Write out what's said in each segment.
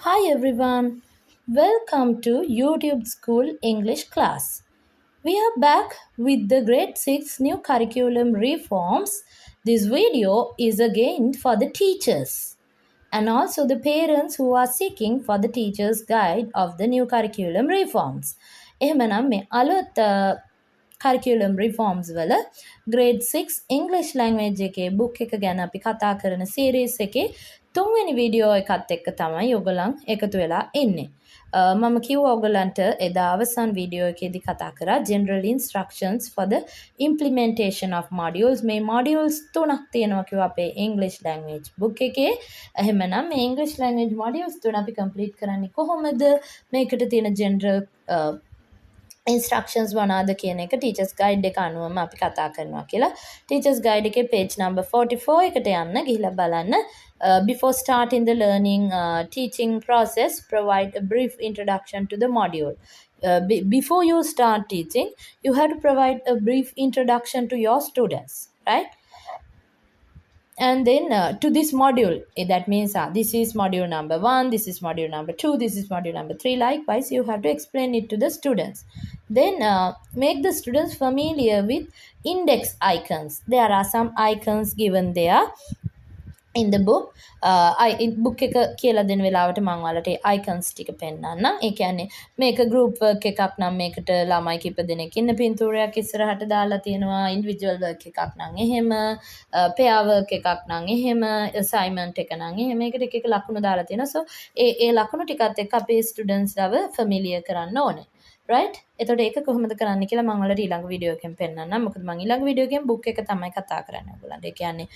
Hi everyone, welcome to YouTube School English class. We are back with the grade 6 new curriculum reforms. This video is again for the teachers and also the parents who are seeking for the teacher's guide of the new curriculum reforms. එහෙමනම් මේ අලුත් curriculum reforms වල grade 6 English language එකේ book එක ගැන අපි කතා කරන series එකේ තුන්වෙනි වීඩියෝ එකත් එක්ක තමයි ඔයගොල්ලන් එකතු වෙලා ඉන්නේ. මම කිව්වා ඔයගොල්ලන්ට එදා අවසන් වීඩියෝ එකේදී කතා කරා general instructions for the implementation of modules. මේ modules තුනක් තියෙනවා කිව්වා අපේ English language book එකේ. එහෙමනම් මේ English language modules තුන අපි complete කරන්නේ කොහොමද? මේකට තියෙන general instructions මොනවාද කියන එක teachers guide එක අනුවම අපි කතා කරනවා කියලා. teachers guide එකේ page number 44 එකට යන්න ගිහිල්ලා බලන්න. Before starting the learning teaching process, provide a brief introduction to the module. Before you start teaching, you have to provide a brief introduction to your students, right? And then to this module, that means this is module number 1, this is module number 2, this is module number 3. Likewise, you have to explain it to the students. Then make the students familiar with index icons. There are some icons given there in the book. book එක කියලා දෙන වෙලාවට මම ඔයාලට icons ටික පෙන්නන්නම්. ඒ කියන්නේ මේක group work එකක් නම් මේකට ළමයි කිප දෙනෙක් ඉන්න පින්තූරයක් ඉස්සරහට දාලා තියෙනවා. individual work එකක් නම් එහෙම, pair work එකක් නම් එහෙම, assignment එක නම් එහෙම. මේකට එක එක ලකුණු දාලා තියෙනවා. so ඒ ලකුණු ටිකත් එක්ක අපේ students ලව familiar කරන්න ඕනේ. right? එතකොට ඒක කොහොමද කරන්න කියලා මම ඔයාලට ඊළඟ වීඩියෝ එකෙන් පෙන්නන්නම්. මොකද මම ඊළඟ වීඩියෝ එකෙන් book එක තමයි කතා කරන්නේ ඔයගොල්ලන්ට. ඒ කියන්නේ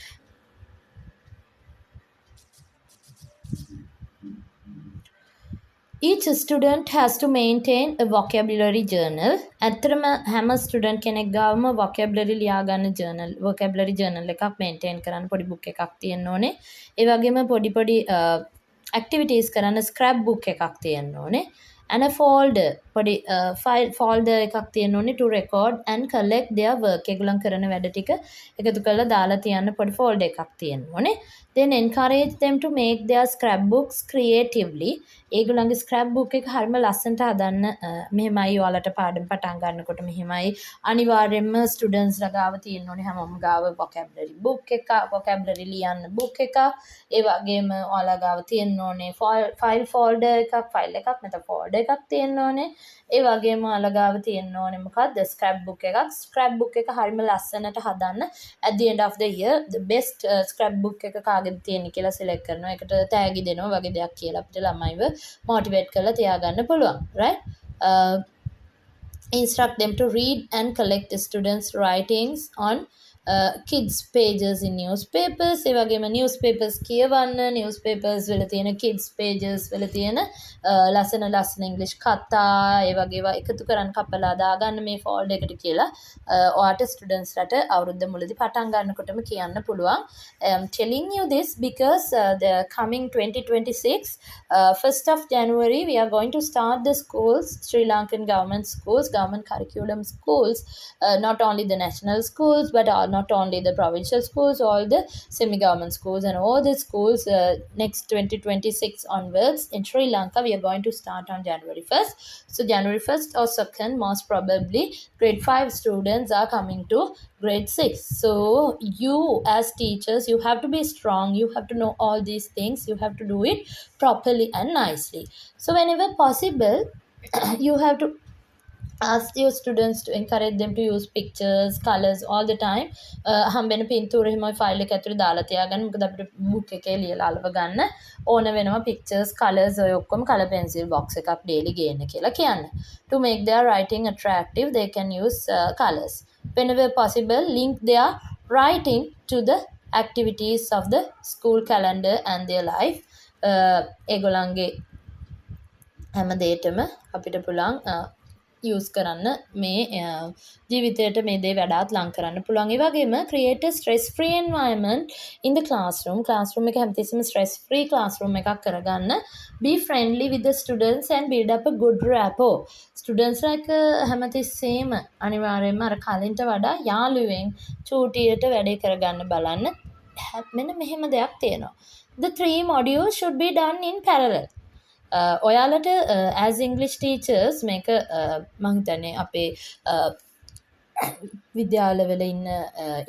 each student has to maintain a vocabulary journal. ඇත්තටම හැම student කෙනෙක් ගාවම vocabulary ලියා ගන්න vocabulary journal එකක් maintain කරන්න පොඩි book එකක් තියෙන්න ඕනේ. ඒ වගේම පොඩි activities කරන්න scrap book එකක් තියෙන්න ඕනේ. and a folder පොඩි file folder එකක් තියෙන්න ඕනේ to record and collect their work. ඒගොල්ලන් කරන වැඩ ටික එකතු කරලා දාලා තියන්න පොඩි folder එකක් තියෙන්න ඕනේ. then encourage them to make their scrapbooks creatively. ඒගොල්ලන්ගේ scrapbook එක හරිම ලස්සනට හදන්න. මෙහෙමයි ඔයාලට පාඩම් පටන් ගන්නකොට මෙහෙමයි අනිවාර්යයෙන්ම students ලා ගාව තියෙන්න ඕනේ හැමෝම ගාව vocabulary book එක, vocabulary ලියන්න book එක. ඒ වගේම ඔයාලා ගාව තියෙන්න ඕනේ file folder එකක්, file එකක් නැත්නම් folder එකක් තියෙන්න ඕනේ. ඒ වගේම ඔයාලා ගාව තියෙන්න ඕනේ මොකක්ද scrapbook එකක්. scrapbook එක හරිම ලස්සනට හදන්න at the end of the year the best scrapbook එක කාගෙද තියෙන්නේ කියලා select කරනවා. ඒකට tag දෙනවා වගේ දෙයක් කියලා අපිට ළමයිව motivate කරලා තියාගන්න පුළුවන්. right? Instruct them to read and collect the students writings on kids pages in newspapers. ඒ වගේම newspapers කියවන්න, newspapers වල තියෙන kids pages වල තියෙන ලස්සන English කතා ඒ වගේ ඒවා එකතු කරන් කපලා දාගන්න මේ folder එකට කියලා ඔයාට students ලට අවුරුද්ද මුලදී පටන් ගන්නකොටම කියන්න පුළුවන්. I'm telling you this because the coming 2026 1st of January we are going to start the schools, Sri Lankan government schools, government curriculum schools, not only the national schools but not only the provincial schools, all the semi-government schools and all the schools next 2026 onwards in Sri Lanka we are going to start on January 1st. So January 1st or 2nd most probably grade 5 students are coming to grade 6. So you as teachers you have to be strong, you have to know all these things, you have to do it properly and nicely. So whenever possible you have to ask your students to encourage them to use pictures, colors all the time. හම්බෙන පින්තූර එහෙම file එක ඇතුලේ දාලා තියාගන්න. මොකද අපිට book එකේ ලියලා අලව ගන්න ඕන වෙනවා pictures, colors ඔය ඔක්කොම color pencil box එකක් daily ගේන්න කියලා කියන්න. To make their writing attractive they can use colors. Whenever possible link their writing to the activities of the school calendar and their life. ඒගොල්ලන්ගේ හැම දෙයකම අපිට පුළුවන් use කරන්න මේ ජීවිතයට මේ දේ වඩාත් ලං කරන්න පුළුවන්. ඒ වගේම create a stress free environment in the classroom. classroom එක හැමතිස්සෙම stress free classroom එකක් කරගන්න. be friendly with the students and build up a good rapport. students like හැමතිස්සෙම අනිවාර්යයෙන්ම අර කලින්ට වඩා යාළුවෙන් චූටියට වැඩේ කරගන්න බලන්න. මෙන්න මෙහෙම දෙයක් තියෙනවා. the 3 modules should be done in parallel. ඔයාලට as English teachers මේක මම හිතන්නේ අපේ විද්‍යාලවල ඉන්න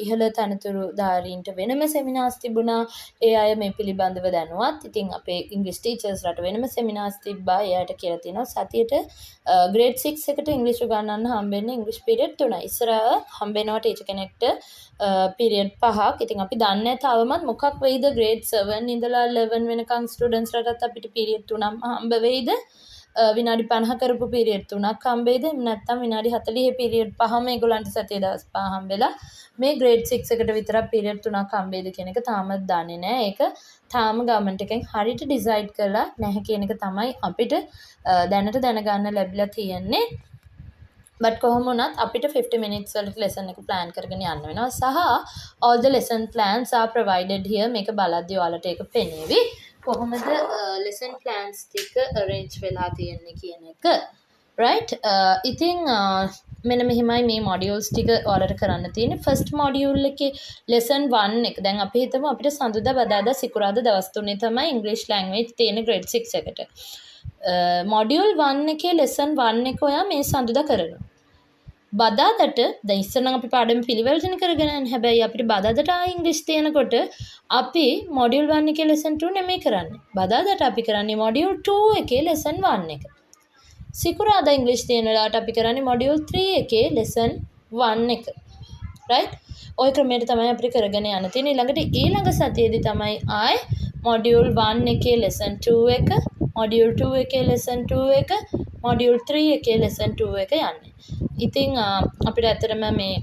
ඉහළ තනතුරු ධාරීන්ට වෙනම සෙමිනාර්ස් තිබුණා. ඒ අය මේ පිළිබඳව දැනුවත්. ඉතින් අපේ ඉංග්‍රීසි ටීචර්ස්ලාට වෙනම සෙමිනාර්ස් තිබ්බා. එයාට කියලා තියෙනවා සතියට grade 6 එකට ඉංග්‍රීසි උගන්වන්න හම්බෙන්නේ ඉංග්‍රීසි පීරියඩ් 3යි. ඉස්සරහ හම්බෙනවා ටීචර් කෙනෙක්ට පීරියඩ් 5ක්. ඉතින් අපි දන්නේ තවමත් මොකක් වෙයිද grade 7 ඉඳලා 11 වෙනකන් ස්ටුඩන්ට්ස්ලාටත් අපිට පීරියඩ් 3ක් හම්බ වෙයිද? විනාඩි 50 කරපු පීරියඩ් 3ක් හම්බෙයිද? නැත්නම් විනාඩි 40 පීරියඩ් 5ම ඒගොල්ලන්ට සතිය දවස් 5 හම්බෙලා මේ grade 6 එකට විතරක් පීරියඩ් 3ක් හම්බෙයිද කියන එක තාමත් දන්නේ නැහැ. ඒක තාම ගවර්න්මන්ට් එකෙන් හරියට ඩිසයිඩ් කරලා නැහැ කියන එක තමයි අපිට දැනට දැනගන්න ලැබිලා තියෙන්නේ. but කොහොම වුණත් අපිට 50 minutes වලට lesson එක plan කරගෙන යන්න වෙනවා. සහ all the lesson plans are provided here. මේක බලද්දී ඔයාලට ඒක පෙනේවි. කොහොමද lesson plans ටික arrange වෙලා තියෙන්නේ කියන එක. right? ඉතින් මෙන්න මෙහිමයි මේ modules ටික ඔයාලට කරන්න තියෙන්නේ. first module එකේ lesson 1 එක. දැන් අපි හිතමු අපිට සඳුදා බදාදා සිකුරාදා දවස් තුනේ තමයි English language තියෙන grade 6 එකට. module 1 එකේ lesson 1 එක ඔයා මේ සඳුදා කරනවා. බදාදට දැන් ඉස්සර නම් අපි පාඩම පිළිවෙලටනේ කරගෙන යන්නේ. හැබැයි අපිට බදාදට ඉංග්‍රීසි තියෙනකොට අපි module 1 එකේ lesson 2 නෙමෙයි කරන්නේ. බදාදට අපි කරන්නේ module 2 එකේ lesson 1 එක. සිකුරාදා ඉංග්‍රීසි තියෙන වෙලාවට අපි කරන්නේ module 3 එකේ lesson 1 එක. right? ওই ක්‍රමයට තමයි අපිට කරගෙන යන්න තියෙන්නේ. ඊළඟ සතියේදී තමයි ආයි module 1 එකේ lesson 2 එක, module 2 එකේ lesson 2 එක, module 3 එකේ lesson 2 එක යන්නේ. ඉතින් අපිට ඇත්තටම මේ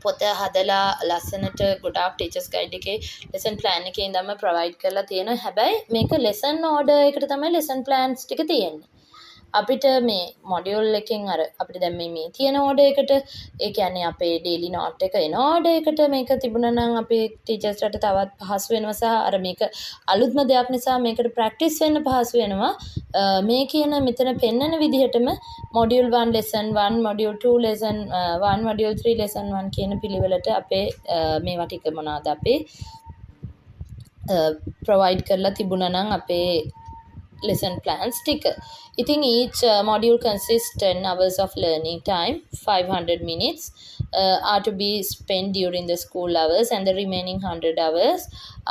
පොත හදලා ලස්සනට ගොඩාක් ටීචර්ස් ගයිඩ් එකේ lesson plan එකේ ඉඳන්ම provide කරලා තියෙනවා. හැබැයි මේක lesson order එකට තමයි lesson plans ටික තියෙන්නේ. අපිට මේ module එකෙන් අර අපිට දැන් මේ තියෙන order එකට ඒ කියන්නේ අපේ daily note එක එන order එකට මේක තිබුණා නම් අපේ ටීචර්ස්ලාට තවත් පහසු වෙනවා. සහ අර මේක අලුත්ම දෙයක් නිසා මේකට practice වෙන්න පහසු වෙනවා. මේ කියන මෙතන පෙන්නන විදිහටම module 1 lesson 1, module 2 lesson 1, module 3 lesson 1 කියන පිළිවෙලට අපේ මේවා ටික මොනවාද අපේ provide කරලා තිබුණා නම් අපේ lesson plans ටික. ඉතින් each module consists 10 hours of learning time. 500 minutes are to be spent during the school hours, and the remaining 100 hours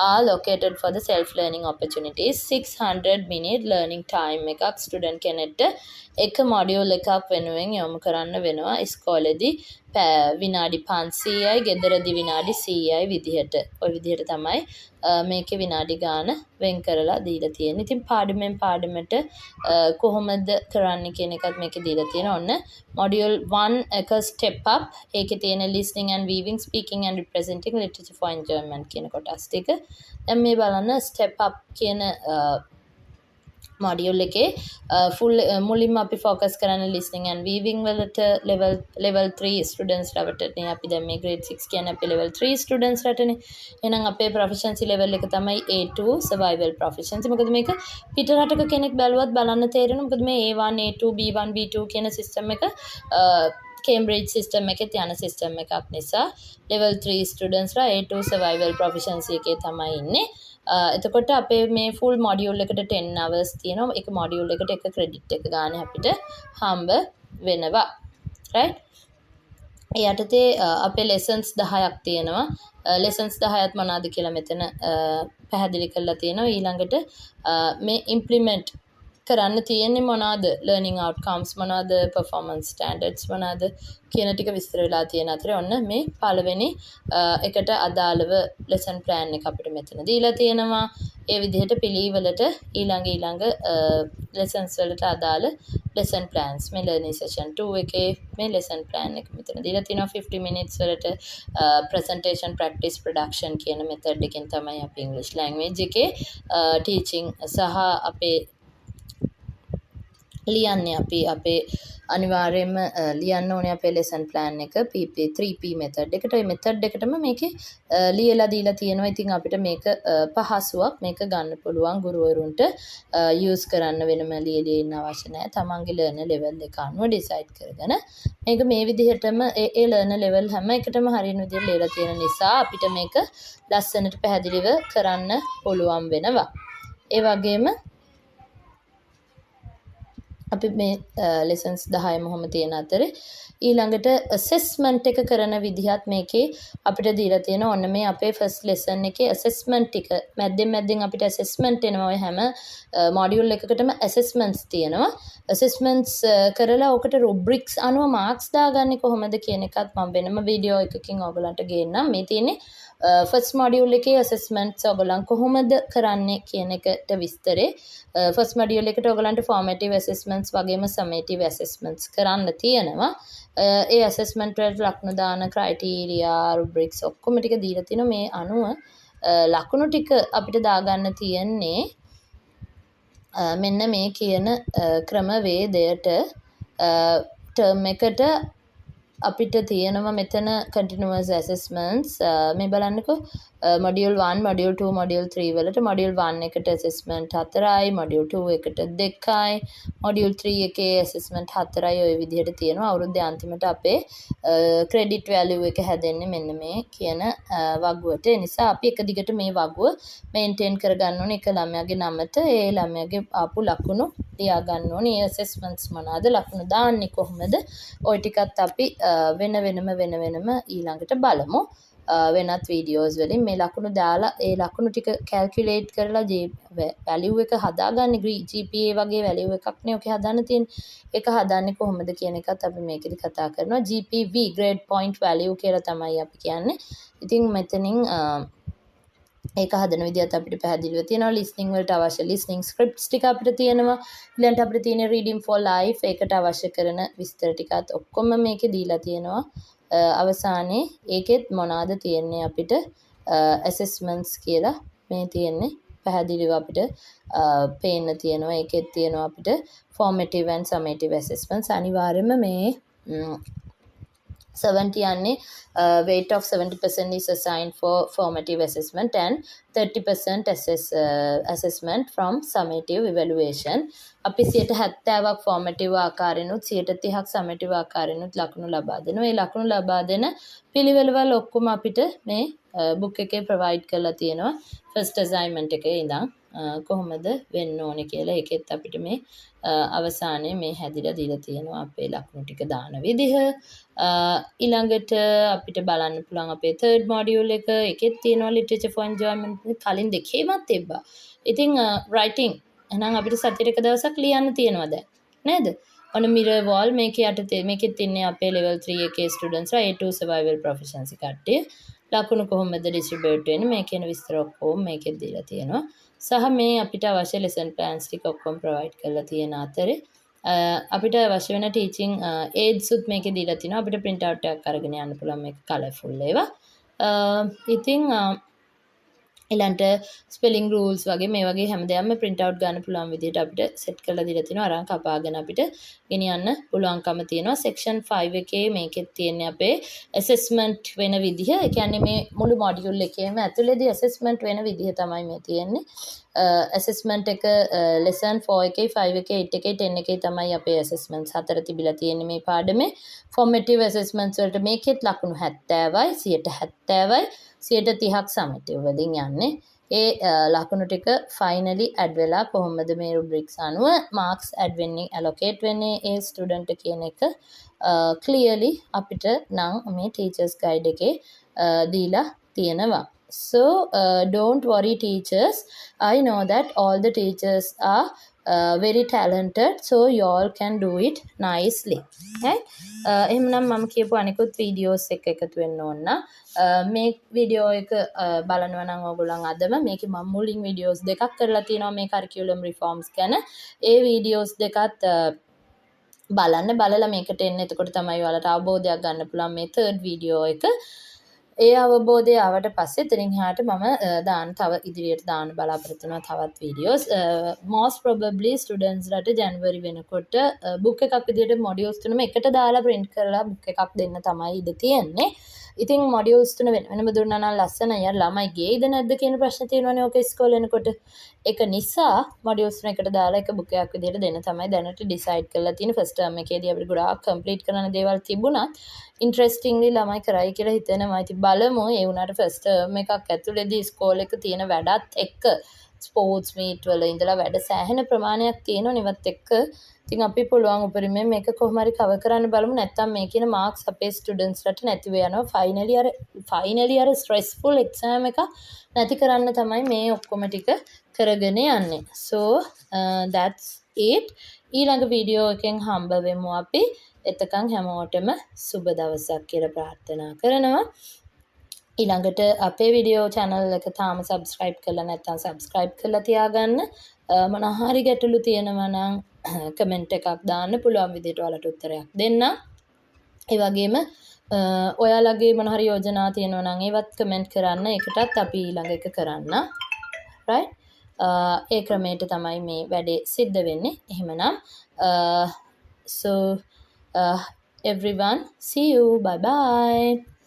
are located for the self-learning opportunities. 600 minute learning time එකක් student කෙනෙක්ට එක module එකක් වෙනුවෙන් යොමු කරන්න වෙනවා ඉස්කෝලේදී. විනාඩි 500යි ගෙදරදී විනාඩි 100යි විදිහට. ওই විදිහට තමයි මේකේ විනාඩි ගාන වෙන් කරලා දීලා තියෙන්නේ. ඉතින් පාඩමෙන් පාඩමට කොහොමද කරන්න කියන එකත් මේකේ දීලා තියෙනවා. ඔන්න module 1 එක step up. ඒකේ තියෙන listening and viewing, speaking and representing literature for enjoyment කියන කොටස් ටික. දැන් මේ බලන්න step up කියන module එකේ මුලින්ම අපි focus කරන listening and viewing වලට level 3 students ලවටනේ. අපි දැන් මේ grade 6 කියන්නේ අපි level 3 students රටනේ. එහෙනම් අපේ proficiency level එක තමයි A2 survival proficiency. මොකද මේක පිට රටක කෙනෙක් බැලුවත් බලන්න තේරෙනවා. මොකද මේ A1 A2 B1 B2 කියන system එක Cambridge system එකේ යන system එකක් නිසා level 3 students ලා A2 survival proficiency එකේ තමයි ඉන්නේ. එතකොට අපේ මේ full module එකට 10 hours තියෙනවා. එක module එකට එක credit එක ගන්න අපිට හම්බ වෙනවා. right? ඒ යටතේ අපේ lessons 10ක් තියෙනවා. lessons 10ත් මොනවාද කියලා මෙතන පැහැදිලි කරලා තියෙනවා. ඊළඟට මේ implement කරන්න තියෙන්නේ මොනවාද learning outcomes මොනවාද performance standards මොනවාද කියන ටික විස්තර වෙලා තියෙන අතරේ ඔන්න මේ පළවෙනි එකට අදාළව lesson plan එක අපිට මෙතන දීලා තියෙනවා. ඒ විදිහට පිළිවෙලට ඊළඟ lessons වලට අදාළ lesson plans මේ learning session 2 එකේ මේ lesson plan එක මෙතන දීලා තියෙනවා. 50 minutes වලට presentation practice production කියන method එකෙන් තමයි අපි English language එකේ teaching සහ අපේ ලියන්නේ අපේ අනිවාර්යයෙන්ම ලියන්න ඕනේ අපේ lesson plan එක PP 3P method එකට. ওই method එකටම මේකේ ලියලා දීලා තියෙනවා. ඉතින් අපිට මේක පහසුවක් මේක ගන්න පුළුවන් ගුරුවරුන්ට use කරන්න වෙනම ලියලා ඉන්න අවශ්‍ය නැහැ. තමන්ගේ learner level එක අනුව decide කරගෙන මේක මේ විදිහටම ඒ learner level හැම එකටම හරියන විදිහට ලියලා තියෙන නිසා අපිට මේක ලස්සනට පැහැදිලිව කරන්න පුළුවන් වෙනවා. ඒ වගේම අපි මේ ලෙසන්ස් 10ම ඔහොම තියෙන අතරේ ඊළඟට ඇසෙස්මන්ට් එක කරන විදිහත් මේකේ අපිට දීලා තියෙනවා. ඔන්න මේ අපේ ෆස්ට් ලෙසන් එකේ ඇසෙස්මන්ට් ටික මැද්දෙන් අපිට ඇසෙස්මන්ට් එනවා. ඔය හැම මොඩියුල් එකකටම ඇසෙස්මන්ට්ස් තියෙනවා. ඇසෙස්මන්ට්ස් කරලා ඔකට රුබ්‍රික්ස් අනුව මාර්ක්ස් දාගන්නේ කොහොමද කියන එකත් මම වෙනම වීඩියෝ එකකින් ඔයගලන්ට ගේන්නම්. මේ තියෙන්නේ ෆස්ට් මොඩියුල් එකේ ඇසෙස්මන්ට්ස් ඔයගලන් කොහොමද කරන්නේ කියන එකට විස්තරේ. ෆස්ට් මොඩියුල් එකට ඔයගලන්ට ෆෝමටිව් ඇසෙස්මන්ට්ස් වගේම සමේටිව් ඇසෙස්මන්ට්ස් කරන්න තියෙනවා. ඒ ඇසෙස්මන්ට් වලට ලකුණු දාන ක්‍රයිටීරියා රුබ්‍රික්ස් ඔක්කොම ටික දීලා තිනවා. මේ අනුව ලකුණු ටික අපිට දාගන්න තියෙන්නේ මෙන්න මේ කියන ක්‍රමවේදයට. ටර්ම් එකට අපිට තියෙනවා මෙතන continuous assessments මේ බලන්නකෝ module 1 module 2 module 3 වලට module 1 එකට assessment 4යි module 2 එකට 2යි module 3 එකේ assessment 4යි ඔය විදිහට තියෙනවා. අවුරුද්දේ අන්තිමට අපේ credit value එක හැදෙන්නේ මෙන්න මේ කියන වගුවට. ඒ නිසා අපි එක දිගට මේ වගුව maintain කරගන්න ඕනේ. එක ළමයාගේ නමත ඒ ළමයාගේ ආපු ලකුණු ලියා ගන්න ඕනේ. ඒ assessments මොනවාද, ලකුණු දාන්නේ කොහොමද, ওই ටිකත් අපි වෙන වෙනම ඊළඟට බලමු. වෙනත් වීඩියෝස් වලින් මේ ලකුණු දාලා ඒ ලකුණු ටික කැල්කියුලේට් කරලා වැලියු එක හදාගන්න. GPA වගේ වැලියු එකක් නේ ඔකේ හදාන්න තියෙන්නේ. ඒක හදාන්නේ කොහොමද කියන එකත් අපි මේකෙදි කතා කරනවා. GPV grade point value කියලා තමයි අපි කියන්නේ. ඉතින් මෙතනින් ඒක හදන විදිහත් අපිට පැහැදිලිව තියෙනවා. ලිස්නින් වලට අවශ්‍ය ලිස්නින් ස්ක්‍රිප්ට්ස් ටික අපිට තියෙනවා. ඊළඟට අපිට තියෙන රීඩින් ෆොර් ලයිෆ් ඒකට අවශ්‍ය කරන විස්තර ටිකත් ඔක්කොම මේකේ දීලා තියෙනවා. අවසානයේ ඒකෙත් මොනවාද තියෙන්නේ අපිට ඇසෙස්මන්ට්ස් කියලා මේ තියෙන්නේ පැහැදිලිව අපිට පේන්න තියෙනවා. ඒකෙත් තියෙනවා අපිට formative and summative assessments. අනිවාර්යයෙන්ම මේ 70 යන්නේ weight of 70% is assigned for formative assessment and 30% assessment from summative evaluation. අපි 70ක් formative ආකාරයෙන්ුත් 30ක් summative ආකාරයෙන්ුත් ලකුණු ලබා දෙනවා. ඒ ලකුණු ලබා දෙන පිළිවෙලවල ඔක්කොම අපිට මේ book එකේ provide කරලා තියෙනවා. first assignment එකේ ඉඳන් කොහොමද වෙන්න ඕනේ කියලා. ඒකෙත් අපිට මේ අවසානයේ මේ හැදිලා දීලා තියෙනවා අපේ ලකුණු ටික දාන විදිහ. ඊළඟට අපිට බලන්න පුළුවන් අපේ third module එක. ඒකෙත් තියෙනවා literature for enjoyment. කලින් දෙකේමත් තිබ්බා. ඉතින් writing එහෙනම් අපිට සතියට එක දවසක් ලියන්න තියෙනවා දැන් නේද? ඔන්න mirror wall මේකේ යටතේ මේකෙත් ඉන්නේ අපේ level 3 එකේ students ලා A2 survival proficiency කට්ටිය. ලකුණු කොහොමද distribute වෙන්නේ මේ කියන විස්තර ඔක්කොම මේකෙත් දීලා තියෙනවා. සහ මේ අපිට අවශ්‍ය lesson plans ටික ඔක්කොම provide කරලා තියෙන අතරේ අපිට අවශ්‍ය වෙන teaching aids උත් මේකේ දීලා තිනවා. අපිට print out එකක් අරගෙන යන්න පුළුවන් මේක colourful ඒවා. ඉතින් ඊළඟට spelling rules වගේ මේ වගේ හැමදේම print out ගන්න පුළුවන් විදිහට අපිට set කරලා දීලා තිනවා. අරන් කපාගෙන අපිට ගෙනියන්න පුළුවන්කම තියෙනවා. section 5 එකේ මේකෙත් තියෙන්නේ අපේ assessment වෙන විදිහ. ඒ කියන්නේ මේ මුළු module එකේම ඇතුළේදී assessment වෙන විදිහ තමයි මේ තියෙන්නේ. assessment එක lesson 4 එකේ 5 එකේ 8 එකේ 10 එකේ තමයි අපේ assessments හතර තිබිලා තියෙන්නේ මේ පාඩමේ. formative assessments වලට මේකෙත් ලකුණු 70යි 70යි 30ක් summative වලින් යන්නේ. ඒ ලකුණු ටික finally add වෙලා කොහොමද මේ rubrics අනුව marks add වෙන්නේ allocate වෙන්නේ ඒ student කියන එක clearly අපිට නම් මේ teachers guide එකේ දීලා තියෙනවා. So don't worry teachers. I know that all the teachers are very talented, so you all can do it nicely. Right? එහෙනම් මම කියපු අනිකුත් වීඩියෝස් එක එකතු වෙන්න ඕන. මේ වීඩියෝ එක බලනවා නම් ඔයගොල්ලන් අදම මේකේ මම මුලින් වීඩියෝස් දෙකක් කරලා තියෙනවා මේ curriculum reforms ගැන. ඒ වීඩියෝස් දෙකත් බලලා මේකට එන්න. එතකොට තමයි ඔයාලට අවබෝධයක් ගන්න පුළුවන් මේ third වීඩියෝ එක. ඒ අවබෝධය ආවට පස්සේ එතනින් එහාට මම තව ඉදිරියට දාන්න බලාපොරොත්තු වෙනවා තවත් videos. most probably students ලට January වෙනකොට book එකක් විදියට modules තුනම එකට දාලා print කරලා book එකක් දෙන්න තමයි ඉඩ තියෙන්නේ. ඉතින් modules තුන වෙනම දුන්නා නම් ලස්සනයි. අර ළමයි ගේයිද නැද්ද කියන ප්‍රශ්න තියෙනවනේ ඔක ඉස්කෝලේ යනකොට. ඒක නිසා modules තුන එකට දාලා එක book එකක් විදියට දෙන්න තමයි දැනට decide කරලා තියෙන්නේ. first term එකේදී අපිට ගොඩාක් complete කරන්න දේවල් තිබුණත් interestingly ළමයි කරයි කියලා හිතෙනවා. ඉතින් බලමු. ඒ වුණාට first term එකක් ඇතුළේදී ඉස්කෝලේ එක තියෙන වැඩත් එක්ක ස්පෝර්ට්ස් මීට් වල ඉඳලා වැඩ සෑහෙන ප්‍රමාණයක් තියෙනවා නිවත් එක්ක. ඉතින් අපි පුළුවන් උපරිමයෙන් මේක කොහොම හරි කවර් කරන්න බලමු. නැත්නම් මේ කියන මාක්ස් අපේ ස්ටුඩන්ට්ස්ලට නැතිව යනවා. ෆයිනලි අර ස්ට්‍රෙස්ෆුල් එක්සෑම් එක නැති කරන්න තමයි මේ ඔක්කොම ටික කරගෙන යන්නේ. so that's it. ඊළඟ වීඩියෝ එකෙන් හම්බ වෙමු අපි. එතකන් හැමෝටම සුබ දවසක් කියලා ප්‍රාර්ථනා කරනවා. ඊළඟට අපේ වීඩියෝ channel එක තාම subscribe කරලා නැත්නම් subscribe කරලා තියාගන්න. මොනවා හරි ගැටලු තියෙනවා නම් comment එකක් දාන්න, පුළුවන් විදිහට ඔයාලට උත්තරයක් දෙන්න. ඒ වගේම ඔයාලගේ මොන හරි යෝජනා තියෙනවා නම් ඒවත් comment කරන්න. ඒකටත් අපි ඊළඟ එක කරන්න. right? ඒ ක්‍රමයට තමයි මේ වැඩේ සිද්ධ වෙන්නේ. එහෙමනම් so everyone, see you, bye bye.